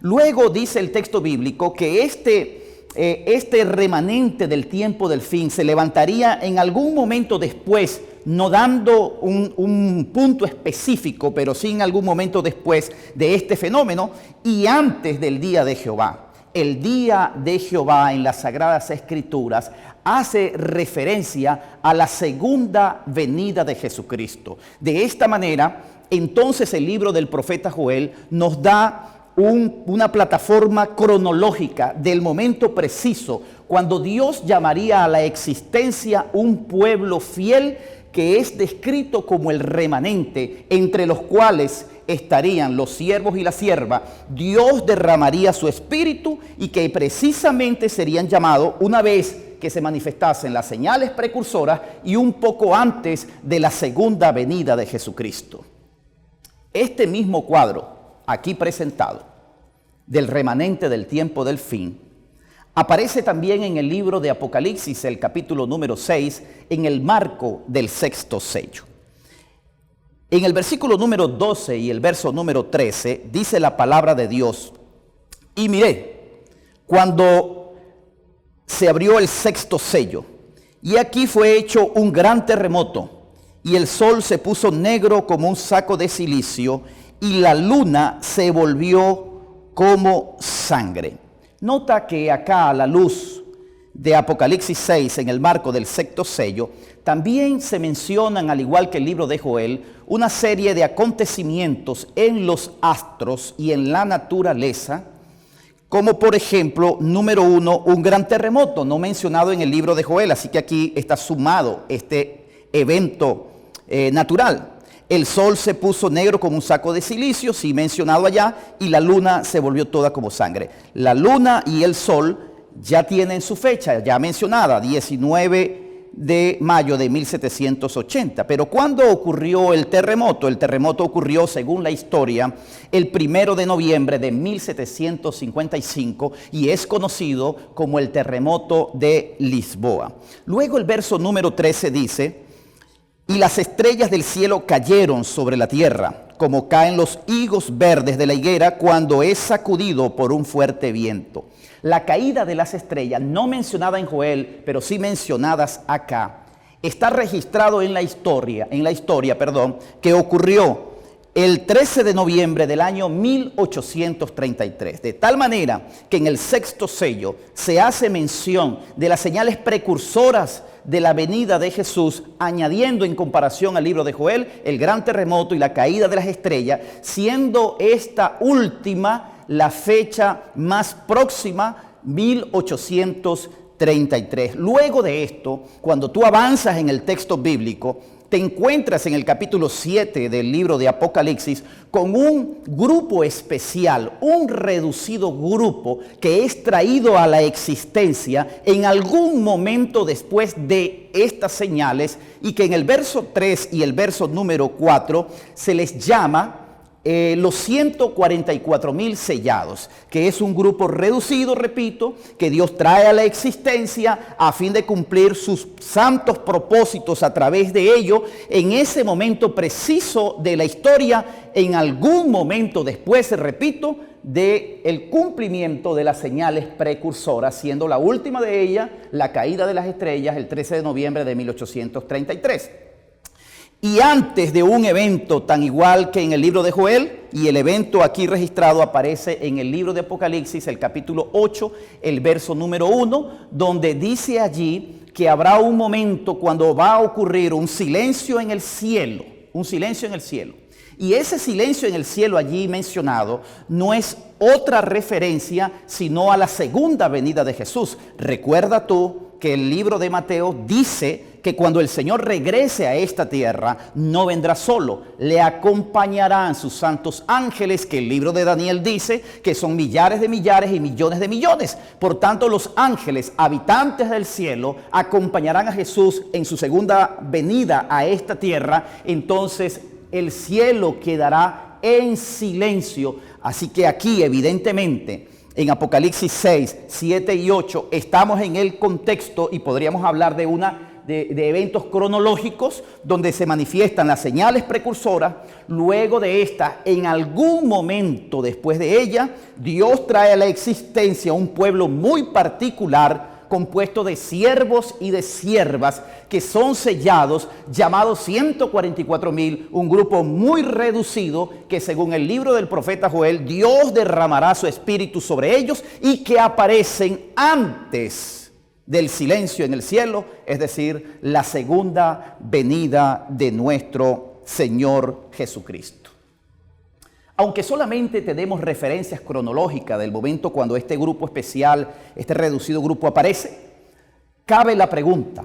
Luego dice el texto bíblico que este remanente del tiempo del fin se levantaría en algún momento después, no dando un punto específico, pero sí en algún momento después de este fenómeno y antes del día de Jehová. El día de Jehová en las Sagradas Escrituras hace referencia a la segunda venida de Jesucristo. De esta manera, entonces el libro del profeta Joel nos da una plataforma cronológica del momento preciso cuando Dios llamaría a la existencia un pueblo fiel que es descrito como el remanente, entre los cuales estarían los siervos y la sierva. Dios derramaría su espíritu y que precisamente serían llamados una vez que se manifestasen las señales precursoras y un poco antes de la segunda venida de Jesucristo. Este mismo cuadro aquí presentado del remanente del tiempo del fin aparece también en el libro de Apocalipsis, el capítulo número 6, en el marco del sexto sello. En el versículo número 12 y el verso número 13 dice la palabra de Dios: y miré cuando se abrió el sexto sello, y aquí fue hecho un gran terremoto, y el sol se puso negro como un saco de cilicio, y la luna se volvió como sangre. Nota que acá a la luz de Apocalipsis 6, en el marco del sexto sello, también se mencionan, al igual que el libro de Joel, una serie de acontecimientos en los astros y en la naturaleza, como por ejemplo, número 1, un gran terremoto, no mencionado en el libro de Joel, así que aquí está sumado este evento natural. El sol se puso negro como un saco de cilicio, sí mencionado allá, y la luna se volvió toda como sangre. La luna y el sol ya tienen su fecha, ya mencionada, 19 de mayo de 1780. Pero ¿cuándo ocurrió el terremoto? El terremoto ocurrió, según la historia, el 1 de noviembre de 1755 y es conocido como el terremoto de Lisboa. Luego el verso número 13 dice: y las estrellas del cielo cayeron sobre la tierra, como caen los higos verdes de la higuera cuando es sacudido por un fuerte viento. La caída de las estrellas, no mencionada en Joel, pero sí mencionadas acá, está registrado en la historia, que ocurrió el 13 de noviembre del año 1833. De tal manera que en el sexto sello se hace mención de las señales precursoras de la venida de Jesús, añadiendo en comparación al libro de Joel el gran terremoto y la caída de las estrellas, siendo esta última la fecha más próxima, 1833. Luego de esto, cuando tú avanzas en el texto bíblico, te encuentras en el capítulo 7 del libro de Apocalipsis con un grupo especial, un reducido grupo que es traído a la existencia en algún momento después de estas señales, y que en el verso 3 y el verso número 4 se les llama los 144,000 sellados, que es un grupo reducido, repito, que Dios trae a la existencia a fin de cumplir sus santos propósitos a través de ello en ese momento preciso de la historia, en algún momento después, repito, del cumplimiento de las señales precursoras, siendo la última de ellas la caída de las estrellas el 13 de noviembre de 1833. Y antes de un evento tan igual que en el libro de Joel, y el evento aquí registrado aparece en el libro de Apocalipsis, el capítulo 8, el verso número 1, donde dice allí que habrá un momento cuando va a ocurrir un silencio en el cielo, un silencio en el cielo. Y ese silencio en el cielo allí mencionado no es otra referencia sino a la segunda venida de Jesús. Recuerda tú que el libro de Mateo dice que cuando el Señor regrese a esta tierra, no vendrá solo, le acompañarán sus santos ángeles, que el libro de Daniel dice que son millares de millares y millones de millones. Por tanto, los ángeles, habitantes del cielo, acompañarán a Jesús en su segunda venida a esta tierra. Entonces, el cielo quedará en silencio. Así que aquí, evidentemente, en Apocalipsis 6, 7 y 8, estamos en el contexto y podríamos hablar de eventos cronológicos donde se manifiestan las señales precursoras. Luego de esta, en algún momento después de ella, Dios trae a la existencia un pueblo muy particular, compuesto de siervos y de siervas que son sellados, llamados 144,000, un grupo muy reducido que, según el libro del profeta Joel, Dios derramará su espíritu sobre ellos y que aparecen antes del silencio en el cielo, es decir, la segunda venida de nuestro Señor Jesucristo. Aunque solamente tenemos referencias cronológicas del momento cuando este grupo especial, este reducido grupo aparece, cabe la pregunta: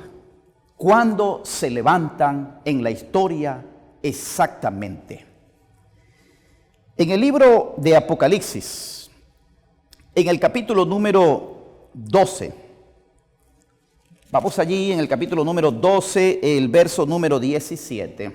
¿cuándo se levantan en la historia exactamente? En el libro de Apocalipsis, en el capítulo número 12, vamos allí en el capítulo número 12, el verso número 17,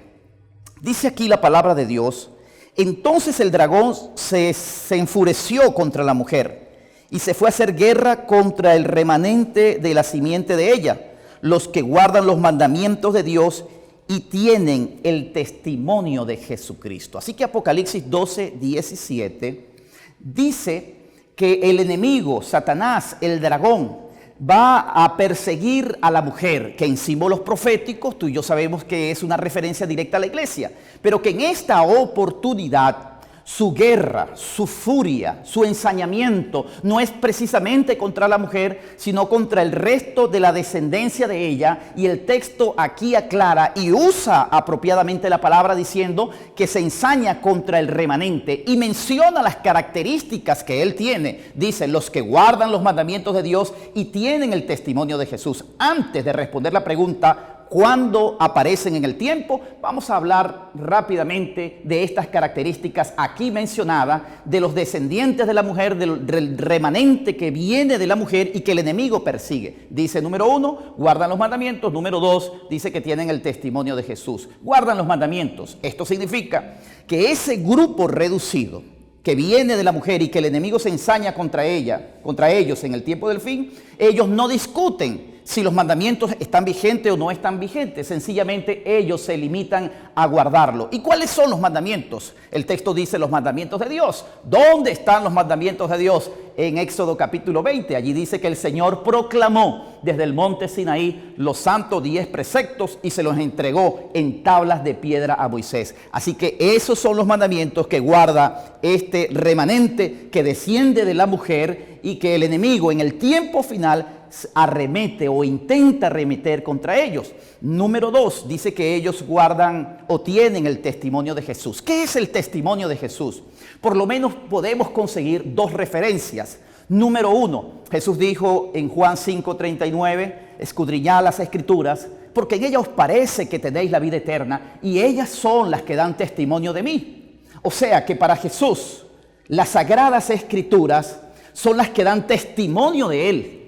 dice aquí la palabra de Dios: entonces el dragón se enfureció contra la mujer y se fue a hacer guerra contra el remanente de la simiente de ella, los que guardan los mandamientos de Dios y tienen el testimonio de Jesucristo. Así que Apocalipsis 12, 17 dice que el enemigo, Satanás, el dragón, va a perseguir a la mujer, que en símbolos proféticos tú y yo sabemos que es una referencia directa a la iglesia, pero que en esta oportunidad su guerra, su furia, su ensañamiento no es precisamente contra la mujer, sino contra el resto de la descendencia de ella. Y el texto aquí aclara y usa apropiadamente la palabra diciendo que se ensaña contra el remanente y menciona las características que él tiene. Dice: los que guardan los mandamientos de Dios y tienen el testimonio de Jesús. Antes de responder la pregunta ¿cuándo aparecen en el tiempo?, vamos a hablar rápidamente de estas características aquí mencionadas, de los descendientes de la mujer, del remanente que viene de la mujer y que el enemigo persigue. Dice, número 1, guardan los mandamientos. Número 2, dice que tienen el testimonio de Jesús. Guardan los mandamientos. Esto significa que ese grupo reducido que viene de la mujer y que el enemigo se ensaña contra ellos en el tiempo del fin, ellos no discuten si los mandamientos están vigentes o no están vigentes. Sencillamente ellos se limitan a guardarlo. ¿Y cuáles son los mandamientos? El texto dice los mandamientos de Dios. ¿Dónde están los mandamientos de Dios? En Éxodo capítulo 20. Allí dice que el Señor proclamó desde el monte Sinaí los santos 10 preceptos y se los entregó en tablas de piedra a Moisés. Así que esos son los mandamientos que guarda este remanente que desciende de la mujer y que el enemigo en el tiempo final arremete o intenta arremeter contra ellos. Número 2, dice que ellos guardan o tienen el testimonio de Jesús. ¿Qué es el testimonio de Jesús? Por lo menos podemos conseguir 2 referencias. Número 1, Jesús dijo en Juan 5:39, escudriñad las escrituras, porque en ellas os parece que tenéis la vida eterna, y ellas son las que dan testimonio de mí. O sea que para Jesús, las sagradas escrituras son las que dan testimonio de Él.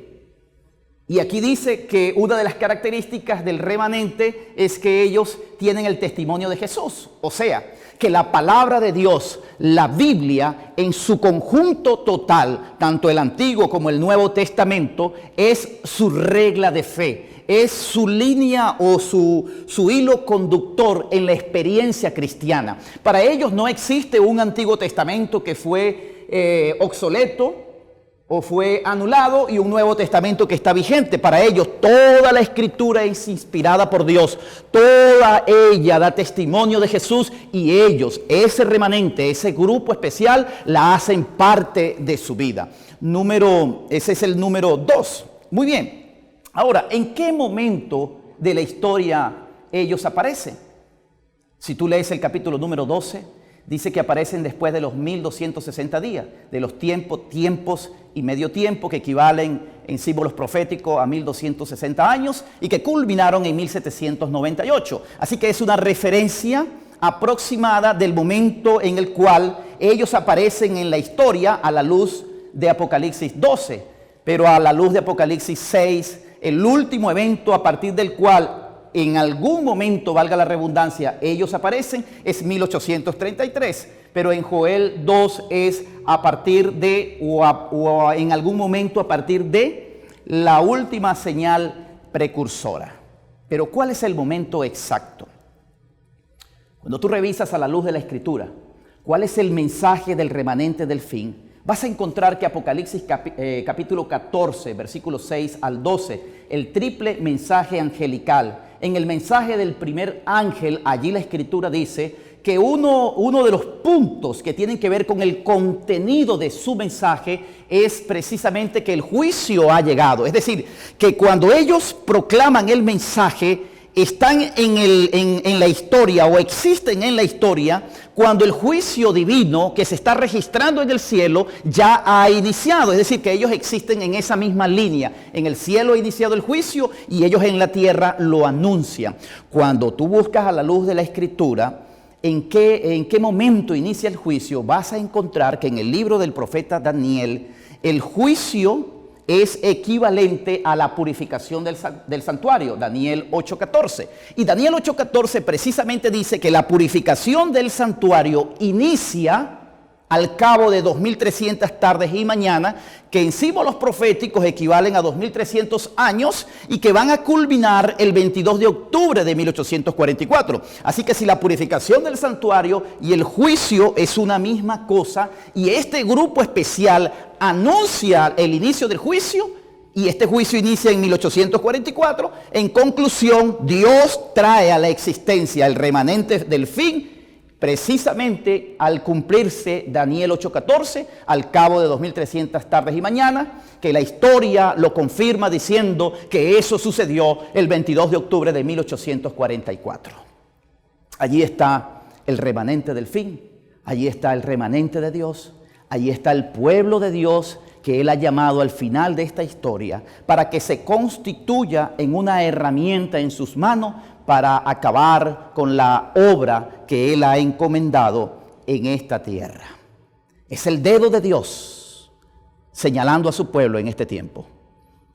Y aquí dice que una de las características del remanente es que ellos tienen el testimonio de Jesús. O sea, que la palabra de Dios, la Biblia, en su conjunto total, tanto el Antiguo como el Nuevo Testamento, es su regla de fe, es su línea o su hilo conductor en la experiencia cristiana. Para ellos no existe un Antiguo Testamento que fue obsoleto o fue anulado y un Nuevo Testamento que está vigente. Para ellos toda la Escritura es inspirada por Dios, toda ella da testimonio de Jesús, y ellos, ese remanente, ese grupo especial, la hacen parte de su vida. Ese es el número 2. Muy bien. Ahora, ¿en qué momento de la historia ellos aparecen? Si tú lees el capítulo número 12, dice que aparecen después de los 1260 días, de los tiempos y medio tiempo, que equivalen en símbolos proféticos a 1260 años y que culminaron en 1798. Así que es una referencia aproximada del momento en el cual ellos aparecen en la historia a la luz de Apocalipsis 12, pero a la luz de Apocalipsis 6, el último evento a partir del cual en algún momento, valga la redundancia, ellos aparecen, es 1833, pero en Joel 2 es a partir de, o en algún momento a partir de la última señal precursora. Pero ¿cuál es el momento exacto? Cuando tú revisas a la luz de la Escritura, ¿cuál es el mensaje del remanente del fin? Vas a encontrar que Apocalipsis capítulo 14, versículos 6 al 12, el triple mensaje angelical. En el mensaje del primer ángel, allí la Escritura dice que uno de los puntos que tienen que ver con el contenido de su mensaje es precisamente que el juicio ha llegado. Es decir, que cuando ellos proclaman el mensaje, están en la historia o existen en la historia cuando el juicio divino que se está registrando en el cielo ya ha iniciado. Es decir, que ellos existen en esa misma línea. En el cielo ha iniciado el juicio y ellos en la tierra lo anuncian. Cuando tú buscas a la luz de la Escritura en qué momento inicia el juicio, vas a encontrar que en el libro del profeta Daniel el juicio es equivalente a la purificación del santuario, Daniel 8:14. Y Daniel 8:14 precisamente dice que la purificación del santuario inicia al cabo de 2300 tardes y mañanas, que en símbolos proféticos equivalen a 2300 años y que van a culminar el 22 de octubre de 1844. Así que si la purificación del santuario y el juicio es una misma cosa, y este grupo especial anuncia el inicio del juicio, y este juicio inicia en 1844, en conclusión, Dios trae a la existencia el remanente del fin, precisamente al cumplirse Daniel 8:14, al cabo de 2300 tardes y mañanas, que la historia lo confirma diciendo que eso sucedió el 22 de octubre de 1844. Allí está el remanente del fin, allí está el remanente de Dios, allí está el pueblo de Dios que Él ha llamado al final de esta historia para que se constituya en una herramienta en sus manos para acabar con la obra que Él ha encomendado en esta tierra. Es el dedo de Dios señalando a su pueblo en este tiempo.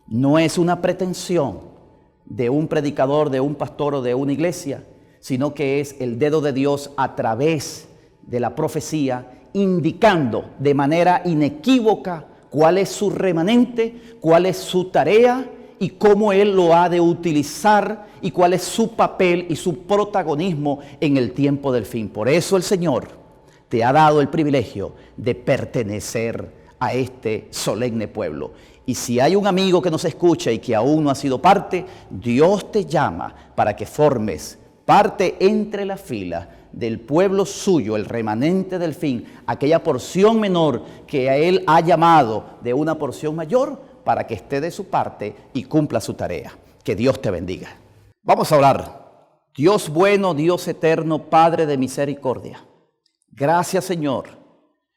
No es una pretensión de un predicador, de un pastor o de una iglesia, sino que es el dedo de Dios a través de la profecía, indicando de manera inequívoca cuál es su remanente, cuál es su tarea y cómo Él lo ha de utilizar y cuál es su papel y su protagonismo en el tiempo del fin. Por eso el Señor te ha dado el privilegio de pertenecer a este solemne pueblo. Y si hay un amigo que nos escucha y que aún no ha sido parte, Dios te llama para que formes parte entre las filas del pueblo suyo, el remanente del fin, aquella porción menor que a Él ha llamado de una porción mayor, para que esté de su parte y cumpla su tarea. Que Dios te bendiga. Vamos a orar. Dios bueno, Dios eterno, Padre de misericordia. Gracias, Señor,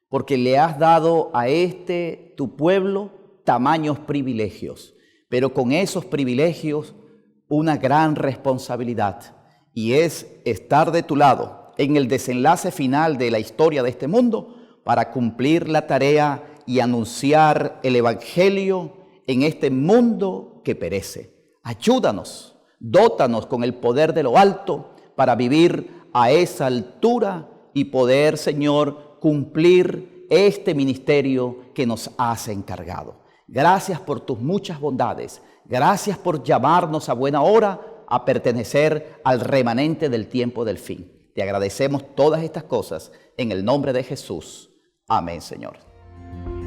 porque le has dado a tu pueblo tamaños privilegios, pero con esos privilegios una gran responsabilidad, y es estar de tu lado en el desenlace final de la historia de este mundo para cumplir la tarea y anunciar el evangelio en este mundo que perece. Ayúdanos, dótanos con el poder de lo alto para vivir a esa altura y poder, Señor, cumplir este ministerio que nos has encargado. Gracias por tus muchas bondades. Gracias por llamarnos a buena hora a pertenecer al remanente del tiempo del fin. Te agradecemos todas estas cosas en el nombre de Jesús. Amén, Señor.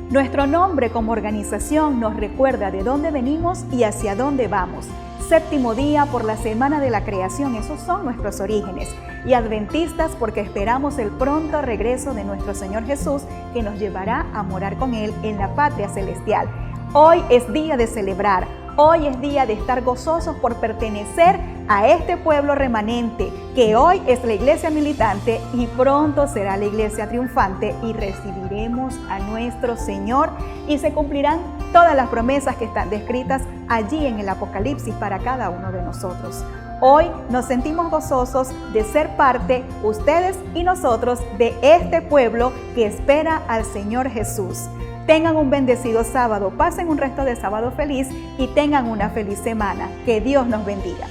Nuestro nombre como organización nos recuerda de dónde venimos y hacia dónde vamos. Séptimo día por la Semana de la Creación, esos son nuestros orígenes. Y adventistas porque esperamos el pronto regreso de nuestro Señor Jesús, que nos llevará a morar con Él en la patria celestial. Hoy es día de celebrar. Hoy es día de estar gozosos por pertenecer a este pueblo remanente, que hoy es la iglesia militante y pronto será la iglesia triunfante, y recibiremos a nuestro Señor y se cumplirán todas las promesas que están descritas allí en el Apocalipsis para cada uno de nosotros. Hoy nos sentimos gozosos de ser parte, ustedes y nosotros, de este pueblo que espera al Señor Jesús. Tengan un bendecido sábado, pasen un resto de sábado feliz y tengan una feliz semana. Que Dios nos bendiga.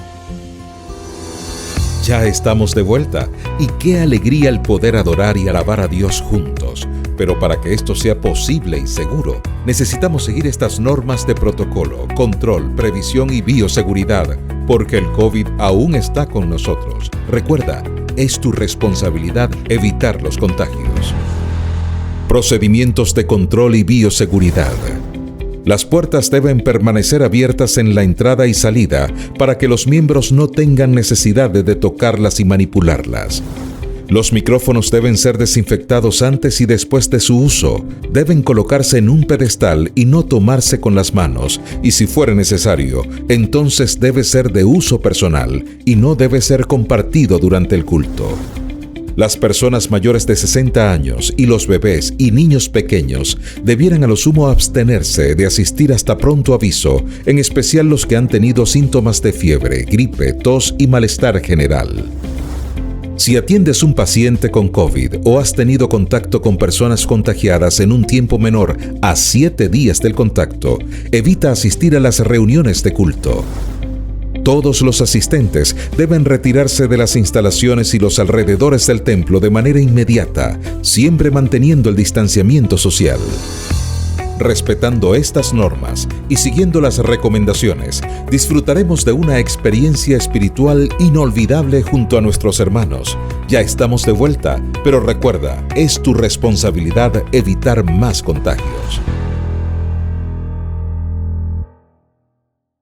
Ya estamos de vuelta y qué alegría el poder adorar y alabar a Dios juntos. Pero para que esto sea posible y seguro, necesitamos seguir estas normas de protocolo, control, previsión y bioseguridad, porque el COVID aún está con nosotros. Recuerda, es tu responsabilidad evitar los contagios. Procedimientos de control y bioseguridad. Las puertas deben permanecer abiertas en la entrada y salida para que los miembros no tengan necesidad de tocarlas y manipularlas. Los micrófonos deben ser desinfectados antes y después de su uso. Deben colocarse en un pedestal y no tomarse con las manos, y si fuera necesario, entonces debe ser de uso personal y no debe ser compartido durante el culto. Las personas mayores de 60 años y los bebés y niños pequeños debieran a lo sumo abstenerse de asistir hasta pronto aviso, en especial los que han tenido síntomas de fiebre, gripe, tos y malestar general. Si atiendes un paciente con COVID o has tenido contacto con personas contagiadas en un tiempo menor a 7 días del contacto, evita asistir a las reuniones de culto. Todos los asistentes deben retirarse de las instalaciones y los alrededores del templo de manera inmediata, siempre manteniendo el distanciamiento social. Respetando estas normas y siguiendo las recomendaciones, disfrutaremos de una experiencia espiritual inolvidable junto a nuestros hermanos. Ya estamos de vuelta, pero recuerda, es tu responsabilidad evitar más contagios.